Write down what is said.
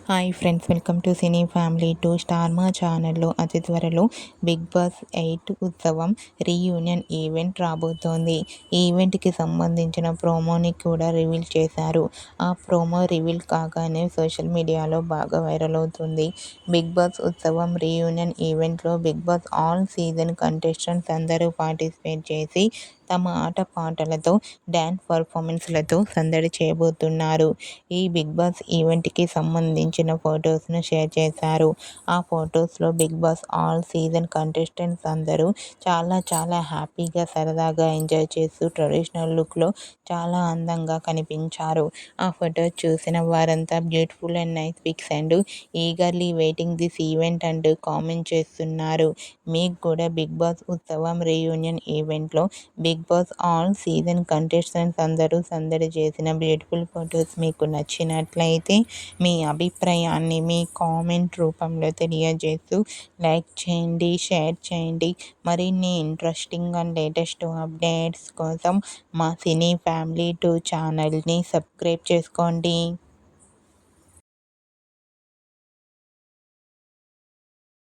Hi friends, welcome to cine family two. Star మా ఛానల్లో అతి త్వరలో బిగ్ బాస్ 8 ఉత్సవం రీయూనియన్ ఈవెంట్ రాబోతోంది. ఈ ఈవెంట్కి సంబంధించిన ప్రోమోని కూడా రివీల్ చేశారు. ఆ ప్రోమో రివీల్ కాగానే సోషల్ మీడియాలో బాగా వైరల్ అవుతుంది. బిగ్ బాస్ ఉత్సవం రీయూనియన్ ఈవెంట్లో Bigg boss all season contestants అందరూ పార్టిసిపేట్ చేసి తమ ఆటపాటలతో, డ్యాన్స్ పర్ఫార్మెన్స్లతో సందడి చేయబోతున్నారు. ఈ బిగ్ బాస్ ఈవెంట్కి సంబంధించిన ఫొటోస్ను షేర్ చేశారు. ఆ ఫొటోస్లో Bigg boss all season contestants అందరూ చాలా హ్యాపీగా, సరదాగా ఎంజాయ్ చేస్తూ ట్రెడిషనల్ లుక్లో చాలా అందంగా కనిపించారు. ఆ ఫొటోస్ చూసిన వారంతా beautiful and nice pics and eagerly waiting this event అంటూ కామెంట్ చేస్తున్నారు. మీకు కూడా బిగ్ బాస్ ఉత్సవం రీయూనియన్ ఈవెంట్లో Bigg boss all season contestants అందరూ సందడి చేసిన బ్యూటిఫుల్ ఫొటోస్ మీకు నచ్చినట్లయితే మీ అభిప్రాయాన్ని మీ కామెంట్ రూపంలో తెలియజేస్తూ లైక్ చేయండి, షేర్ చేయండి. మరిన్ని ఇంట్రెస్టింగ్ అండ్ లేటెస్ట్ అప్డేట్స్ కోసం మా సినీ ఫ్యామిలీ 2 ఛానల్ని సబ్స్క్రైబ్ చేసుకోండి.